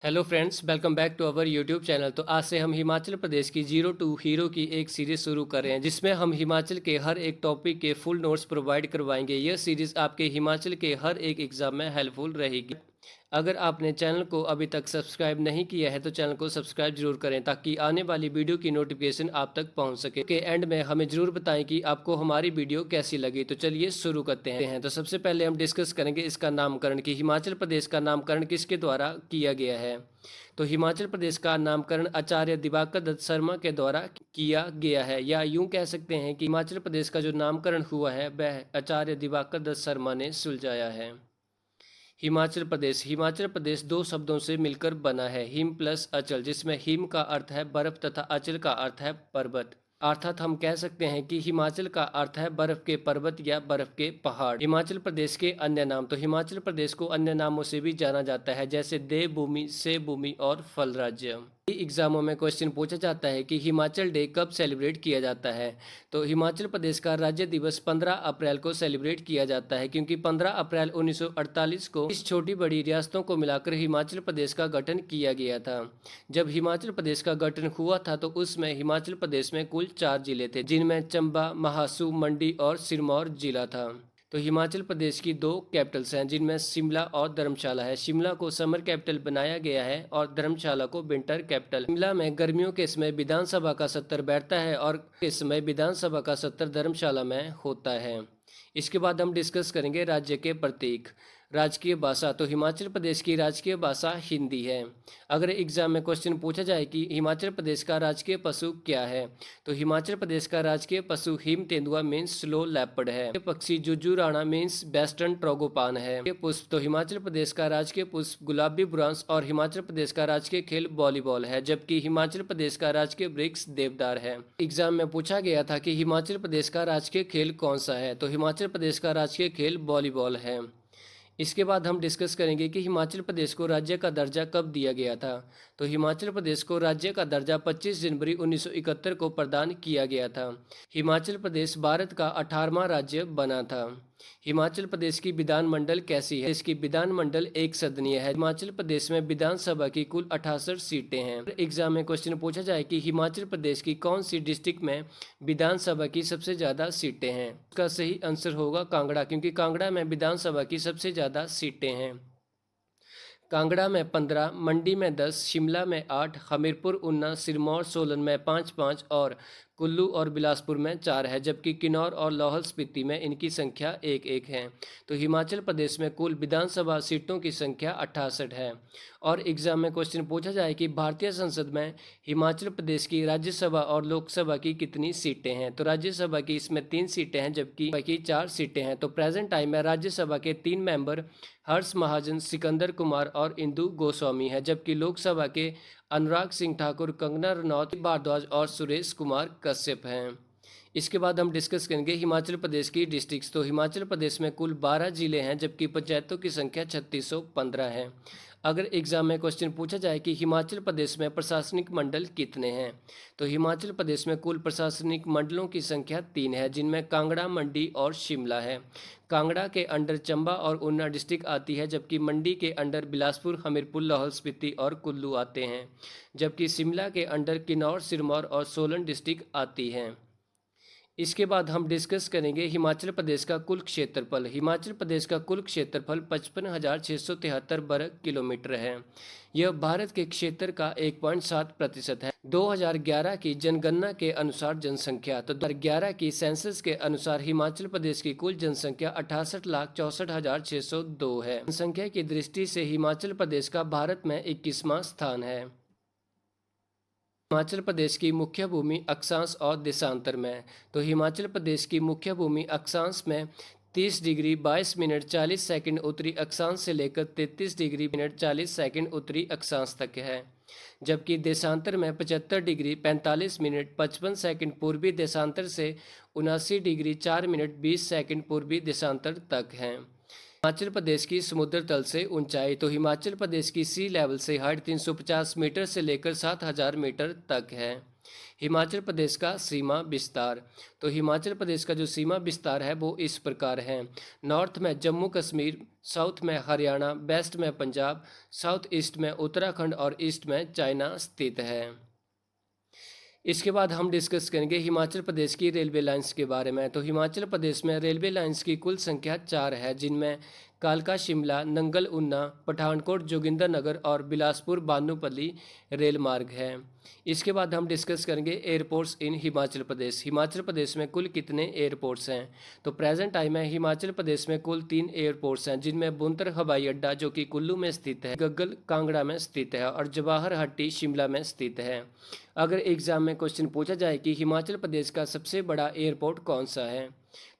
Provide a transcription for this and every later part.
Hello friends, welcome back to our YouTube channel. तो आज से हम हिमाचल प्रदेश की जीरो टू हीरो की एक सीरीज़ शुरू कर रहे हैं, जिसमें हम हिमाचल के हर एक टॉपिक के फुल नोट्स प्रोवाइड करवाएंगे। यह सीरीज़ आपके हिमाचल के हर एक एग्ज़ाम में हेल्पफुल रहेगी। अगर आपने चैनल को अभी तक सब्सक्राइब नहीं किया है तो चैनल को सब्सक्राइब जरूर करें, ताकि आने वाली वीडियो की नोटिफिकेशन आप तक पहुंच सके। के एंड में हमें जरूर बताएं कि आपको हमारी वीडियो कैसी लगी। तो चलिए शुरू करते हैं। तो सबसे पहले हम डिस्कस करेंगे इसका नामकरण, कि हिमाचल प्रदेश का नामकरण किसके द्वारा किया गया है। तो हिमाचल प्रदेश का नामकरण आचार्य दिवाकर दत्त शर्मा के द्वारा किया गया है, या यूं कह सकते हैं कि हिमाचल प्रदेश का जो नामकरण हुआ है वह आचार्य दिवाकर दत्त शर्मा ने सुलझाया है। हिमाचल प्रदेश दो शब्दों से मिलकर बना है, हिम प्लस अचल, जिसमें हिम का अर्थ है बर्फ तथा अचल का अर्थ है पर्वत। अर्थात हम कह सकते हैं कि हिमाचल का अर्थ है बर्फ के पर्वत या बर्फ के पहाड़। हिमाचल प्रदेश के अन्य नाम, तो हिमाचल प्रदेश को अन्य नामों से भी जाना जाता है, जैसे देवभूमि, सेवभूमि और फल राज्य। एग्जामों में क्वेश्चन पूछा जाता है कि हिमाचल डे कब सेलिब्रेट किया जाता है। तो हिमाचल प्रदेश का राज्य दिवस 15 अप्रैल को सेलिब्रेट किया जाता है, क्योंकि 15 अप्रैल 1948 को इस छोटी बड़ी रियासतों को मिलाकर हिमाचल प्रदेश का गठन किया गया था। जब हिमाचल प्रदेश का गठन हुआ था तो उसमें हिमाचल प्रदेश में कुल 4 जिले थे, जिनमें चंबा, महासू, मंडी और सिरमौर जिला था। तो हिमाचल प्रदेश की दो कैपिटल्स हैं, जिनमें शिमला और धर्मशाला है। शिमला को समर कैपिटल बनाया गया है और धर्मशाला को विंटर कैपिटल। शिमला में गर्मियों के समय विधानसभा का सत्र बैठता है और इस समय विधानसभा का सत्र धर्मशाला में होता है। इसके बाद हम डिस्कस करेंगे राज्य के प्रतीक। राजकीय भाषा, तो हिमाचल प्रदेश की राजकीय भाषा हिंदी है। अगर एग्जाम में क्वेश्चन पूछा जाए कि हिमाचल प्रदेश का राजकीय पशु क्या है, तो हिमाचल प्रदेश का राजकीय पशु हिम तेंदुआ मीन्स स्लो लेपर्ड है। ये पक्षी जुजुराना मीन्स वेस्टर्न ट्रोगोपान है। ये पुष्प, तो हिमाचल प्रदेश का राजकीय पुष्प गुलाबी बुरांस और हिमाचल प्रदेश का राजकीय खेल वॉलीबॉल है, जबकि हिमाचल प्रदेश का राजकीय वृक्ष देवदार है। एग्जाम में पूछा गया था कि हिमाचल प्रदेश का राजकीय खेल कौन सा है, तो हिमाचल प्रदेश का राजकीय खेल वॉलीबॉल है। इसके बाद हम डिस्कस करेंगे कि हिमाचल प्रदेश को राज्य का दर्जा कब दिया गया था। तो हिमाचल प्रदेश को राज्य का दर्जा 25 जनवरी 1971 को प्रदान किया गया था। हिमाचल प्रदेश भारत का 18वां राज्य बना था। हिमाचल प्रदेश की विधानमंडल कैसी है। इसकी विधानमंडल एक सदनीय है। हिमाचल प्रदेश में विधानसभा की कुल 68 सीटें हैं। एग्जाम में क्वेश्चन पूछा जाए कि हिमाचल प्रदेश की कौन सी डिस्ट्रिक्ट में विधानसभा की सबसे ज़्यादा सीटें हैं, उसका सही आंसर होगा कांगड़ा, क्योंकि कांगड़ा में विधानसभा की सबसे ज़्यादा सीटें हैं। कांगड़ा में 15, मंडी में 10, शिमला में 8, हमीरपुर, ऊना, सिरमौर, सोलन में 5-5 और कुल्लू और बिलासपुर में 4 है, जबकि किन्नौर और लाहौल स्पीति में इनकी संख्या 1-1 है। तो हिमाचल प्रदेश में कुल विधानसभा सीटों की संख्या 68 है। और एग्जाम में क्वेश्चन पूछा जाए कि भारतीय संसद में हिमाचल प्रदेश की राज्यसभा और लोकसभा की कितनी सीटें हैं, तो राज्यसभा की इसमें 3 सीटें हैं, जबकि बाकी 4 सीटें हैं। तो प्रेजेंट टाइम में राज्यसभा के 3 मेंबर हर्ष महाजन, सिकंदर कुमार और इंदु गोस्वामी है, जबकि लोकसभा के अनुराग सिंह ठाकुर, कंगना रनौत, भारद्वाज और सुरेश कुमार कश्यप हैं। इसके बाद हम डिस्कस करेंगे हिमाचल प्रदेश की डिस्ट्रिक्ट्स। तो हिमाचल प्रदेश में कुल 12 जिले हैं, जबकि पंचायतों की संख्या 3615 है। अगर एग्जाम में क्वेश्चन पूछा जाए कि हिमाचल प्रदेश में प्रशासनिक मंडल कितने हैं, तो हिमाचल प्रदेश में कुल प्रशासनिक मंडलों की संख्या 3 है, जिनमें कांगड़ा, मंडी और शिमला है। कांगड़ा के अंडर चंबा और ऊना डिस्ट्रिक्ट आती है, जबकि मंडी के अंडर बिलासपुर, हमीरपुर, लाहौल स्पीति और कुल्लू आते हैं, जबकि शिमला के अंडर किन्नौर, सिरमौर और सोलन डिस्ट्रिक्ट आती हैं। इसके बाद हम डिस्कस करेंगे हिमाचल प्रदेश का कुल क्षेत्रफल। हिमाचल प्रदेश का कुल क्षेत्रफल 55,673 वर्ग किलोमीटर है। यह भारत के क्षेत्र का 1.7% है। 2011 की जनगणना के अनुसार जनसंख्या, तो 2011 की सेंसस के अनुसार हिमाचल प्रदेश की कुल जनसंख्या 68,64,602 है। जनसंख्या की दृष्टि से हिमाचल प्रदेश का भारत में 21वां स्थान है। हिमाचल प्रदेश की मुख्य भूमि अक्षांश और देशांतर में, तो हिमाचल प्रदेश की मुख्य भूमि अक्षांश में 30 डिग्री 22 मिनट 40 सेकंड उत्तरी अक्षांश से लेकर 33 डिग्री मिनट 40 सेकंड उत्तरी अक्षांश तक है, जबकि देशांतर में 75 डिग्री 45 मिनट 55 सेकंड पूर्वी देशांतर से 79 डिग्री 4 मिनट 20 सेकंड पूर्वी देशांतर तक हैं। हिमाचल प्रदेश की समुद्र तल से ऊंचाई। तो हिमाचल प्रदेश की सी लेवल से हाइट 350 मीटर से लेकर 7000 मीटर तक है। हिमाचल प्रदेश का सीमा विस्तार। तो हिमाचल प्रदेश का जो सीमा विस्तार है वो इस प्रकार है। नॉर्थ में जम्मू कश्मीर, साउथ में हरियाणा, वेस्ट में पंजाब, साउथ ईस्ट में उत्तराखंड और ईस्ट में चाइना स्थित है। इसके बाद हम डिस्कस करेंगे हिमाचल प्रदेश की रेलवे लाइंस के बारे में। तो हिमाचल प्रदेश में रेलवे लाइंस की कुल संख्या 4 है, जिनमें कालका शिमला, नंगल ऊना, पठानकोट जोगिंदरनगर और बिलासपुर बानुपल्ली रेल मार्ग है। इसके बाद हम डिस्कस करेंगे एयरपोर्ट्स इन हिमाचल प्रदेश। हिमाचल प्रदेश में कुल कितने एयरपोर्ट्स हैं? तो प्रेजेंट टाइम में हिमाचल प्रदेश में कुल 3 एयरपोर्ट्स हैं, जिनमें बुंतर हवाई अड्डा जो कि कुल्लू में स्थित है, गग्गल कांगड़ा में स्थित है और जवाहर हट्टी शिमला में स्थित है। अगर एग्जाम में क्वेश्चन पूछा जाए कि हिमाचल प्रदेश का सबसे बड़ा एयरपोर्ट कौन सा है,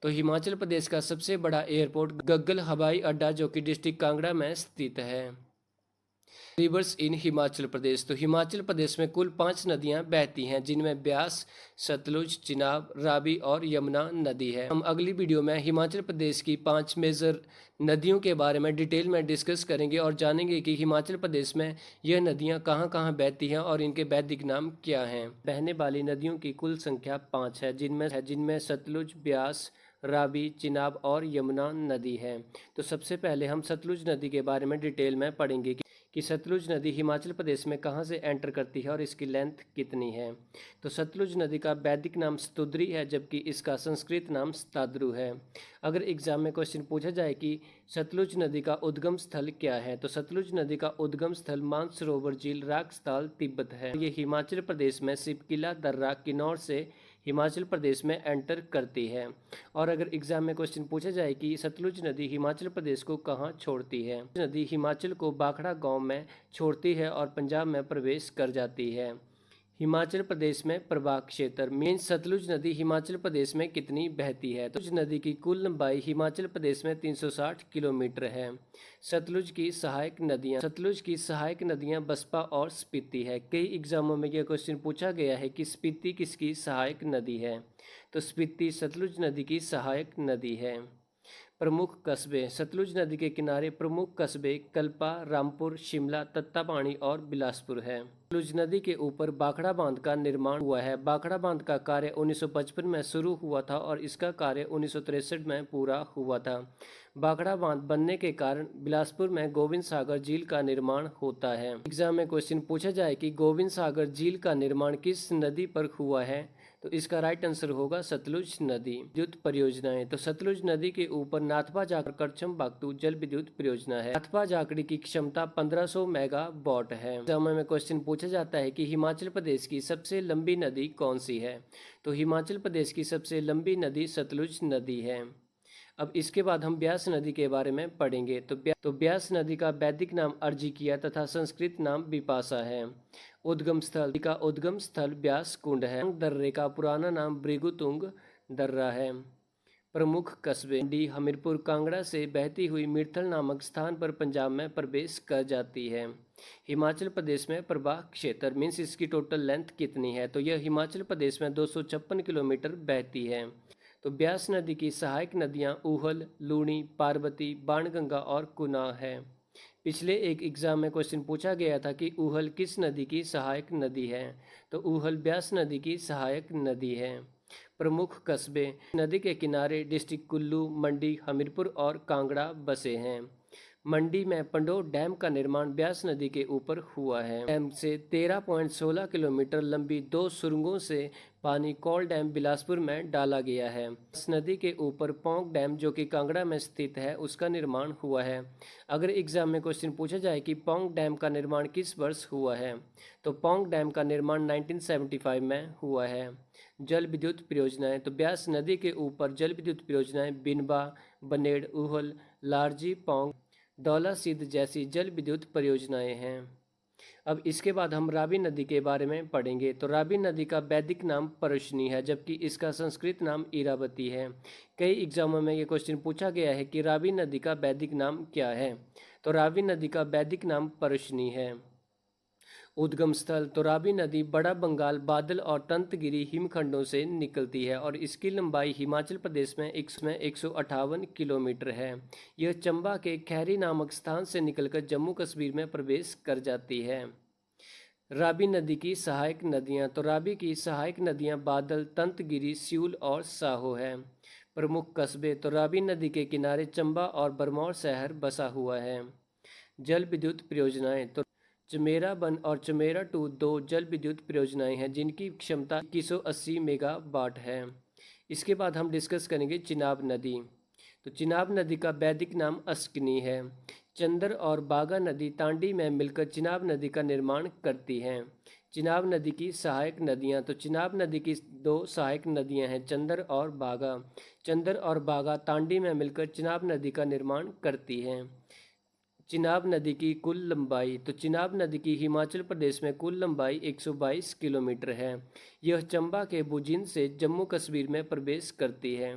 तो हिमाचल प्रदेश का सबसे बड़ा एयरपोर्ट गग्गल हवाई अड्डा जो कि डिस्ट्रिक्ट कांगड़ा में स्थित है। रिवर्स इन हिमाचल प्रदेश। तो हिमाचल प्रदेश में कुल 5 नदियां बहती हैं, जिनमें ब्यास, सतलुज, चिनाब, रावी और यमुना नदी है। हम अगली वीडियो में हिमाचल प्रदेश की 5 मेजर नदियों के बारे में डिटेल में डिस्कस करेंगे और जानेंगे कि हिमाचल प्रदेश में यह नदियां कहां कहां बहती हैं और इनके वैदिक नाम क्या हैं। बहने वाली नदियों की कुल संख्या 5 है, जिनमें सतलुज, ब्यास, रावी, चिनाब और यमुना नदी है। तो सबसे पहले हम सतलुज नदी के बारे में डिटेल में पढ़ेंगे कि सतलुज नदी हिमाचल प्रदेश में कहाँ से एंटर करती है और इसकी लेंथ कितनी है। तो सतलुज नदी का वैदिक नाम स्तुद्री है, जबकि इसका संस्कृत नाम स्ताद्रु है। अगर एग्जाम में क्वेश्चन पूछा जाए कि सतलुज नदी का उद्गम स्थल क्या है, तो सतलुज नदी का उद्गम स्थल मानसरोवर झील, राजस्थान, तिब्बत है। ये हिमाचल प्रदेश में शिपकिला दर्रा किन्नौर से हिमाचल प्रदेश में एंटर करती है। और अगर एग्जाम में क्वेश्चन पूछा जाए कि सतलुज नदी हिमाचल प्रदेश को कहाँ छोड़ती है, नदी हिमाचल को भाखड़ा गांव में छोड़ती है और पंजाब में प्रवेश कर जाती है। हिमाचल प्रदेश में प्रवाह क्षेत्र मीन सतलुज नदी हिमाचल प्रदेश में कितनी बहती है। तो सतलुज नदी की कुल लंबाई हिमाचल प्रदेश में 360 किलोमीटर है। सतलुज की सहायक नदियां बसपा और स्पीति है। कई एग्जामों में यह क्वेश्चन पूछा गया है कि स्पीति किसकी सहायक नदी है, तो स्पीति सतलुज नदी की सहायक नदी है। प्रमुख कस्बे। सतलुज नदी के किनारे प्रमुख कस्बे कल्पा, रामपुर, शिमला, तत्तापानी और बिलासपुर है। सतलुज नदी के ऊपर भाखड़ा बांध का निर्माण हुआ है। भाखड़ा बांध का कार्य 1955 में शुरू हुआ था और इसका कार्य 1963 में पूरा हुआ था। भाखड़ा बांध बनने के कारण बिलासपुर में गोविंद सागर झील का निर्माण होता है। एग्जाम में क्वेश्चन पूछा जाए कि गोविंद सागर झील का निर्माण किस नदी पर हुआ है, तो इसका राइट आंसर होगा सतलुज नदी। विद्युत परियोजनाएं। तो सतलुज नदी के ऊपर नाथपा जाखड़ करछम बागतू जल विद्युत परियोजना है। नाथपा जाखड़ी की क्षमता 1500 मेगावाट है। समय में क्वेश्चन पूछा जाता है कि हिमाचल प्रदेश की सबसे लंबी नदी कौन सी है, तो हिमाचल प्रदेश की सबसे लंबी नदी सतलुज नदी है। अब इसके बाद हम ब्यास नदी के बारे में पढ़ेंगे। तो ब्यास नदी का वैदिक नाम अर्जिकिया तथा संस्कृत नाम विपाशा है। उद्गम स्थल ब्यास कुंड है। दर्रे का पुराना नाम भृगुतुंग दर्रा है। प्रमुख कस्बे डी हमीरपुर कांगड़ा से बहती हुई मिर्थल नामक स्थान पर पंजाब में प्रवेश कर जाती है। हिमाचल प्रदेश में प्रवाह क्षेत्र मीन्स इसकी टोटल लेंथ कितनी है, तो यह हिमाचल प्रदेश में 256 किलोमीटर बहती है। तो ब्यास नदी की सहायक नदियां ऊहल, लूणी, पार्वती, बाणगंगा और कुना है। पिछले एक एग्जाम में क्वेश्चन पूछा गया था कि ऊहल किस नदी की सहायक नदी है, तो ऊहल ब्यास नदी की सहायक नदी है। प्रमुख कस्बे नदी के किनारे डिस्ट्रिक्ट कुल्लू, मंडी, हमीरपुर और कांगड़ा बसे हैं। मंडी में पंडोह डैम का निर्माण ब्यास नदी के ऊपर हुआ है। डैम से 13.16 किलोमीटर लंबी 2 सुरंगों से पानी कौल डैम बिलासपुर में डाला गया है। इस नदी के ऊपर पौंग डैम जो कि कांगड़ा में स्थित है उसका निर्माण हुआ है। अगर एग्जाम में क्वेश्चन पूछा जाए कि पौंग डैम का निर्माण किस वर्ष हुआ है, तो पौंग डैम का निर्माण 1975 में हुआ है। जल विद्युत परियोजनाएं। तो ब्यास नदी के ऊपर जल विद्युत परियोजनाएं बिनबा, बनेड़, ऊहल, लारजी, पौंग, दौला सिद्ध जैसी जल विद्युत परियोजनाएं हैं। अब इसके बाद हम रावी नदी के बारे में पढ़ेंगे। तो रावी नदी का वैदिक नाम परशुनी है, जबकि इसका संस्कृत नाम इरावती है। कई एग्जामों में ये क्वेश्चन पूछा गया है कि रावी नदी का वैदिक नाम क्या है, तो रावी नदी का वैदिक नाम परशुनी है। उद्गम स्थल तो रावी नदी बड़ा बंगाल बादल और तंतगिरी हिमखंडों से निकलती है और इसकी लंबाई हिमाचल प्रदेश में 158 किलोमीटर है। यह चंबा के खैरी नामक स्थान से निकलकर जम्मू कश्मीर में प्रवेश कर जाती है। रावी नदी की सहायक नदियां तो रावी की सहायक नदियां बादल, तंतगिरी, स्यूल और साहो है। प्रमुख कस्बे तो रावी नदी के किनारे चंबा और बरमौर शहर बसा हुआ है। जल विद्युत परियोजनाएं तो चमेरा वन और चमेरा टू दो जल विद्युत परियोजनाएं हैं जिनकी क्षमता 2180 मेगावाट है। इसके बाद हम डिस्कस करेंगे चिनाब नदी। तो चिनाब नदी का वैदिक नाम अस्किनी है। चंदर और बागा नदी तांडी में मिलकर चिनाब नदी का निर्माण करती हैं। चिनाब नदी की सहायक नदियां तो चिनाब नदी की दो सहायक नदियां हैं, चंदर और बागा। चंदर और बागा तांडी में मिलकर चिनाब नदी का निर्माण करती हैं। चिनाब नदी की कुल लंबाई तो चिनाब नदी की हिमाचल प्रदेश में कुल लंबाई 122 किलोमीटर है। यह चंबा के बुजिन से जम्मू कश्मीर में प्रवेश करती है।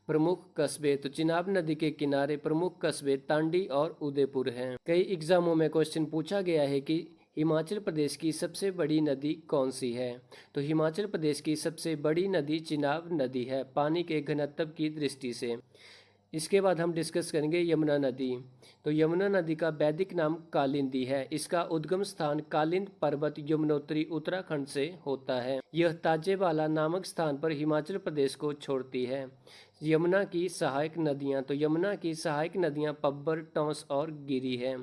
प्रमुख कस्बे तो चिनाब नदी के किनारे प्रमुख कस्बे तांडी और उदयपुर हैं। कई एग्जामों में क्वेश्चन पूछा गया है कि हिमाचल प्रदेश की सबसे बड़ी नदी कौन सी है। तो हिमाचल प्रदेश की सबसे बड़ी नदी चिनाब नदी है पानी के घनत्व की दृष्टि से। इसके बाद हम डिस्कस करेंगे यमुना नदी। तो यमुना नदी का वैदिक नाम कालिंदी है। इसका उद्गम स्थान कालिंद पर्वत यमुनोत्री उत्तराखंड से होता है। यह ताजेवाला नामक स्थान पर हिमाचल प्रदेश को छोड़ती है। यमुना की सहायक नदियां तो यमुना की सहायक नदियां पब्बर, टॉन्स और गिरी हैं।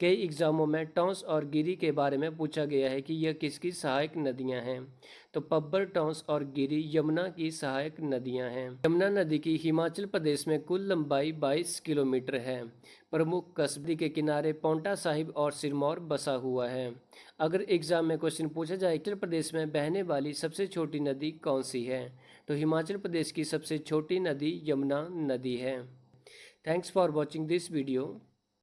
कई एग्जामों में टॉन्स और गिरी के बारे में पूछा गया है कि यह किसकी सहायक नदियां हैं। तो पब्बर, टॉन्स और गिरी यमुना की सहायक नदियां हैं। यमुना नदी की हिमाचल प्रदेश में कुल लंबाई 22 किलोमीटर है। प्रमुख कस्बे के किनारे पौंटा साहिब और सिरमौर बसा हुआ है। अगर एग्जाम में क्वेश्चन पूछा जाए हिमाचल प्रदेश में बहने वाली सबसे छोटी नदी कौन सी है, तो हिमाचल प्रदेश की सबसे छोटी नदी यमुना नदी है। Thanks for watching this video.